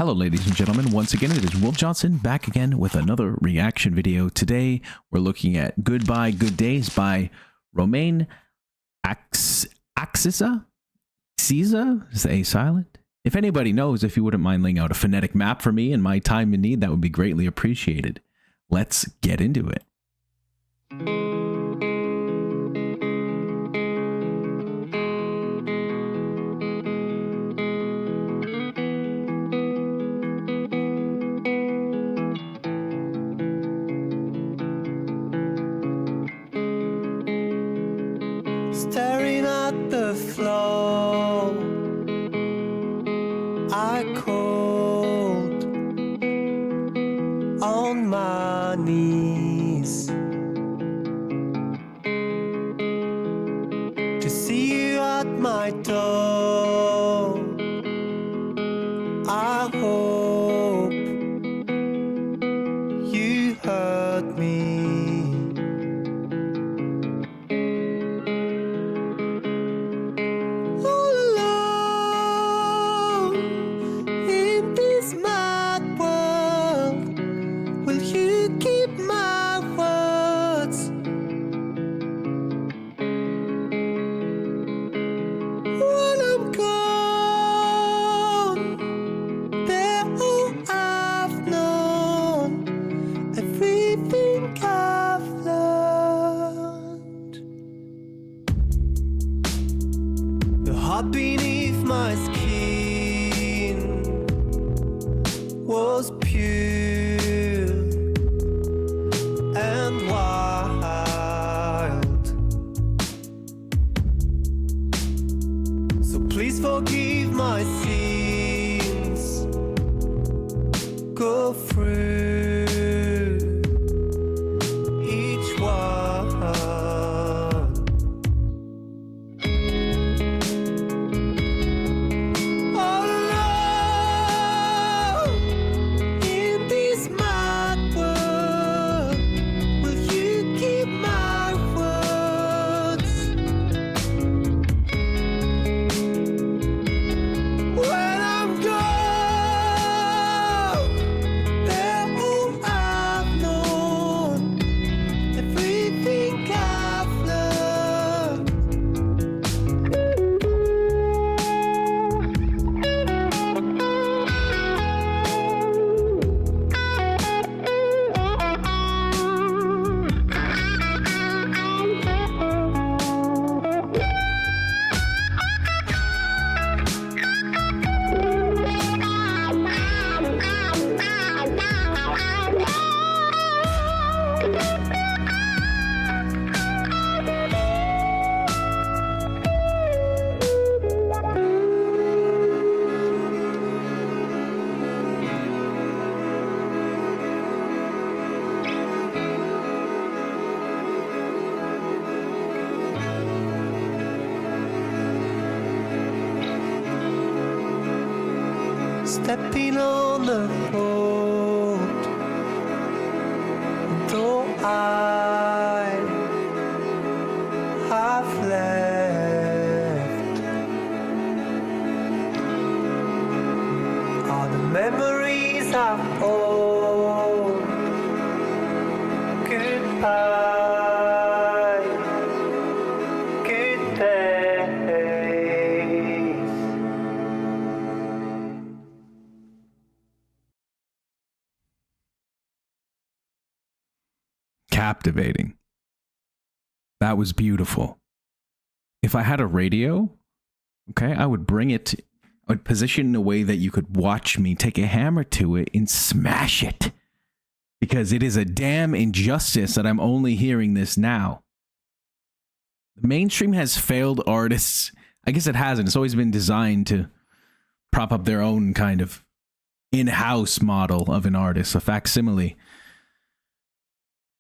Hello, ladies and gentlemen. Once again, it is Will Johnson back again with another reaction video. Today, we're looking at Goodbye Good Days by Romain. Axisa? Axisa? Is the A silent? If anybody knows, if you wouldn't mind laying out a phonetic map for me in my time in need, that would be greatly appreciated. Let's get into it. Staring at the floor, I called on my knees to see you at my door. I hope you heard me. Heart beneath my skin was pure and wild. So please forgive my sins. Go through each one. Stepping on the road, though I have left, all the memories I've owned. Goodbye, good days. Captivating. That was beautiful. If I had a radio, okay, I would bring it, I would position in a way that you could watch me take a hammer to it and smash it. Because it is a damn injustice that I'm only hearing this now. The mainstream has failed artists. I guess it hasn't. It's always been designed to prop up their own kind of in-house model of an artist, a facsimile.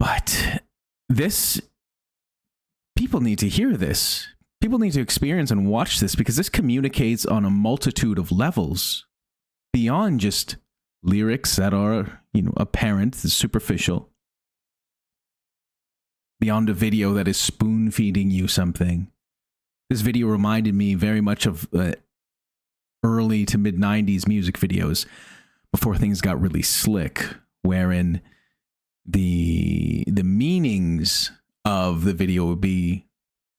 But this, people need to hear this. People need to experience and watch this because this communicates on a multitude of levels beyond just lyrics that are, apparent, superficial. Beyond a video that is spoon feeding you something. This video reminded me very much of early to mid 90s music videos before things got really slick, wherein the meanings of the video would be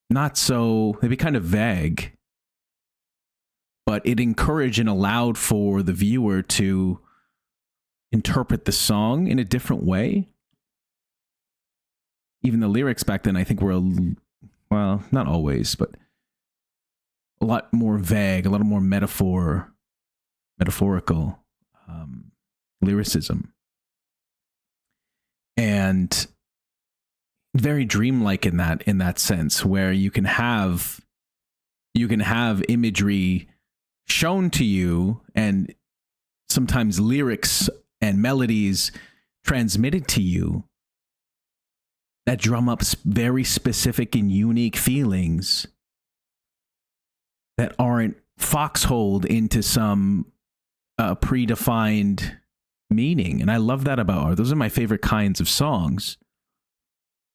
they'd be kind of vague, but it encouraged and allowed for the viewer to interpret the song in a different way. Even the lyrics back then, I think, were, well, not always, but a lot more vague, a lot more metaphorical lyricism. And very dreamlike in that sense, where you can have imagery shown to you, and sometimes lyrics and melodies transmitted to you that drum up very specific and unique feelings that aren't foxholed into some predefined meaning. And I love that about art. Those are my favorite kinds of songs,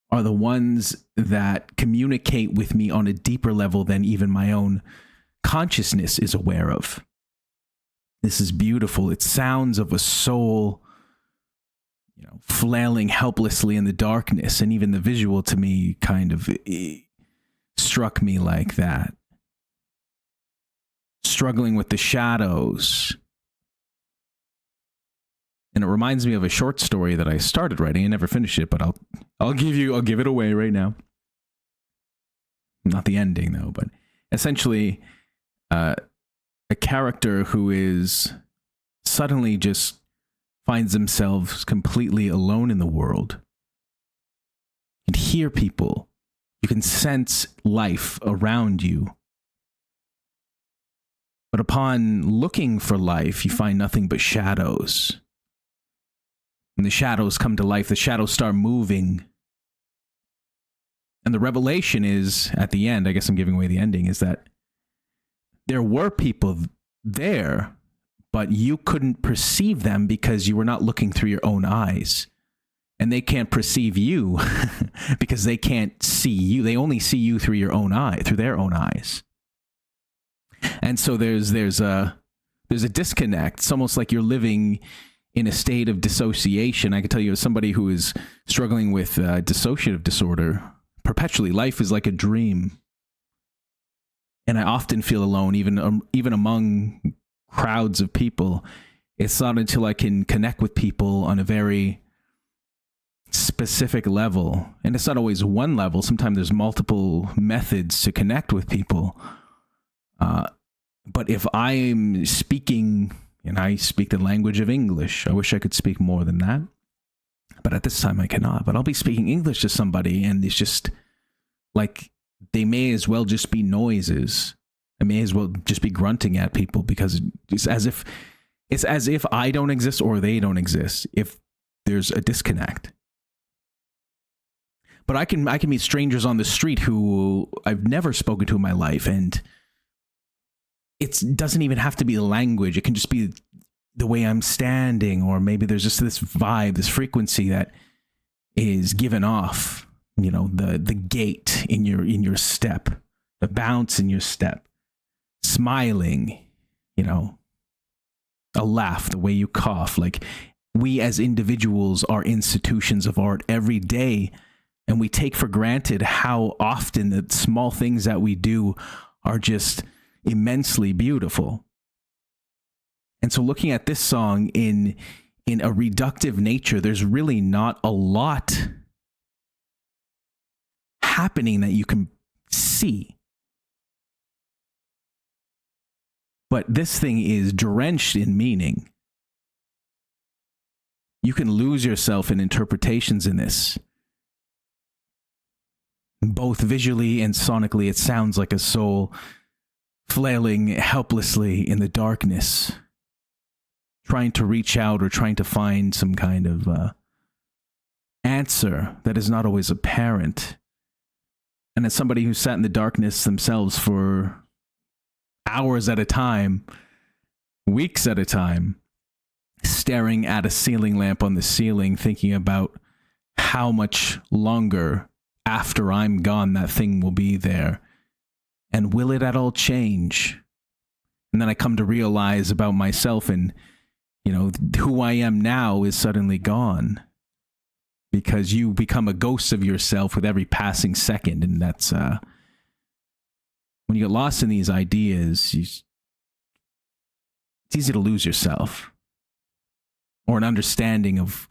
are the ones that communicate with me on a deeper level than even my own consciousness is aware of. This is beautiful. It sounds of a soul, flailing helplessly in the darkness. And even the visual to me kind of struck me like that. Struggling with the shadows. And it reminds me of a short story that I started writing. I never finished it, but I'll give it away right now. Not the ending though, but essentially a character who is suddenly just finds themselves completely alone in the world. You can hear people. You can sense life around you. But upon looking for life, you find nothing but shadows. And the shadows come to life. The shadows start moving. And the revelation is, at the end, I guess I'm giving away the ending, is that there were people there, but you couldn't perceive them because you were not looking through your own eyes. And they can't perceive you because they can't see you. They only see you through their own eyes. And so there's a disconnect. It's almost like you're living in a state of dissociation. I can tell you, as somebody who is struggling with dissociative disorder, perpetually, life is like a dream. And I often feel alone, even among crowds of people. It's not until I can connect with people on a very specific level. And it's not always one level. Sometimes there's multiple methods to connect with people. But if I'm speaking, and I speak the language of English, I wish I could speak more than that. But at this time I cannot. But I'll be speaking English to somebody, and it's just like they may as well just be noises. I may as well just be grunting at people, because it's as if I don't exist or they don't exist, if there's a disconnect. But I can meet strangers on the street who I've never spoken to in my life, and it doesn't even have to be the language. It can just be the way I'm standing, or maybe there's just this vibe, this frequency that is given off. The gait in your step, the bounce in your step, smiling, a laugh, the way you cough. Like, we as individuals are institutions of art every day, and we take for granted how often the small things that we do are just immensely beautiful. And so looking at this song in a reductive nature, there's really not a lot happening that you can see. But this thing is drenched in meaning. You can lose yourself in interpretations in this. Both visually and sonically, it sounds like a soul flailing helplessly in the darkness, trying to reach out or trying to find some kind of answer that is not always apparent. And as somebody who sat in the darkness themselves for hours at a time, weeks at a time, staring at a ceiling lamp on the ceiling, thinking about how much longer after I'm gone that thing will be there. And will it at all change? And then I come to realize about myself and you know, who I am now is suddenly gone because you become a ghost of yourself with every passing second. And that's, when you get lost in these ideas, it's easy to lose yourself or an understanding of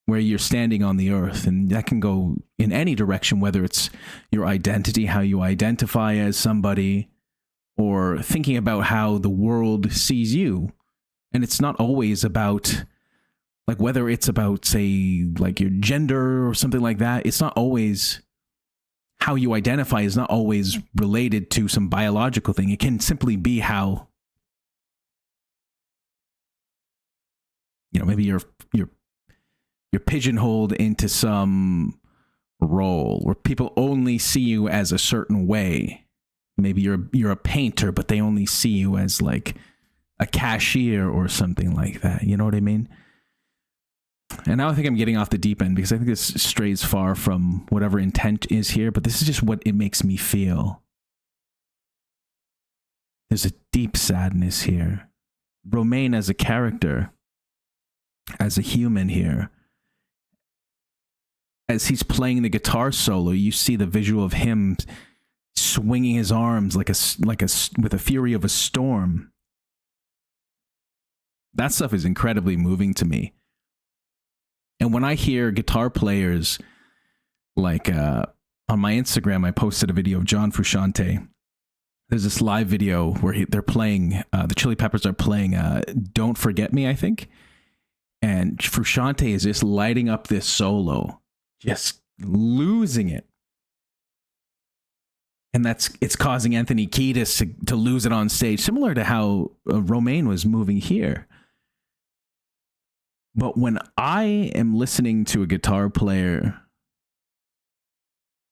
where you're standing on the earth. And that can go in any direction, whether it's your identity, how you identify as somebody, or thinking about how the world sees you. And it's not always about, like, whether it's about, say, like your gender or something like that. It's not always, how you identify is not always related to some biological thing. It can simply be how, you know, maybe you're pigeonholed into some role where people only see you as a certain way. Maybe you're a painter, but they only see you as like a cashier or something like that. You know what I mean? And now I think I'm getting off the deep end because I think this strays far from whatever intent is here, but this is just what it makes me feel. There's a deep sadness here. Romain as a character, as a human here, as he's playing the guitar solo, you see the visual of him swinging his arms with the fury of a storm. That stuff is incredibly moving to me. And when I hear guitar players, like on my Instagram, I posted a video of John Frusciante. There's this live video where they're playing, the Chili Peppers are playing Don't Forget Me, I think. And Frusciante is just lighting up this solo, just losing it. And it's causing Anthony Kiedis to lose it on stage, similar to how Romain was moving here. But when I am listening to a guitar player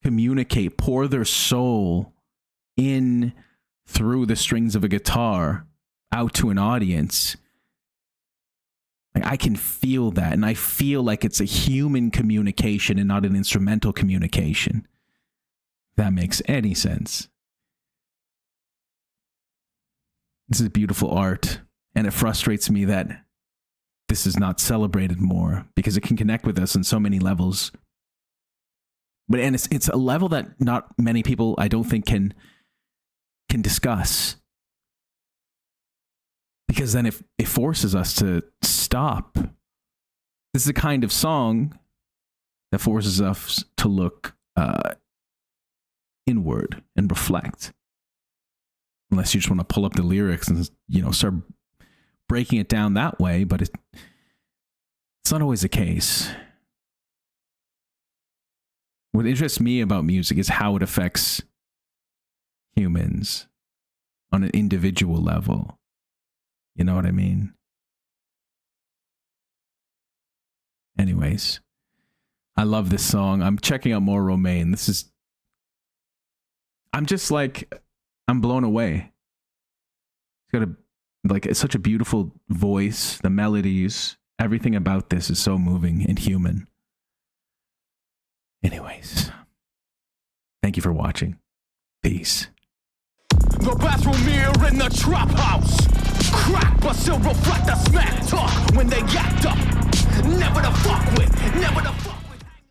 communicate, pour their soul in through the strings of a guitar out to an audience, like, I can feel that. And I feel like it's a human communication and not an instrumental communication. If that makes any sense. This is beautiful art. And it frustrates me that this is not celebrated more because it can connect with us on so many levels. But it's a level that not many people, I don't think, can discuss. Because then it forces us to stop. This is a kind of song that forces us to look inward and reflect. Unless you just want to pull up the lyrics and, you know, start breaking it down that way, but it's not always the case. What interests me about music is how it affects humans on an individual level. You know what I mean? Anyways, I love this song. I'm checking out more Romain. I'm blown away. He's got it's such a beautiful voice, the melodies, everything about this is so moving and human. Anyways, thank you for watching. Peace. The bathroom mirror in the trap house. Crack, but still reflect the smack talk when they act up. Never to fuck with, never to fuck.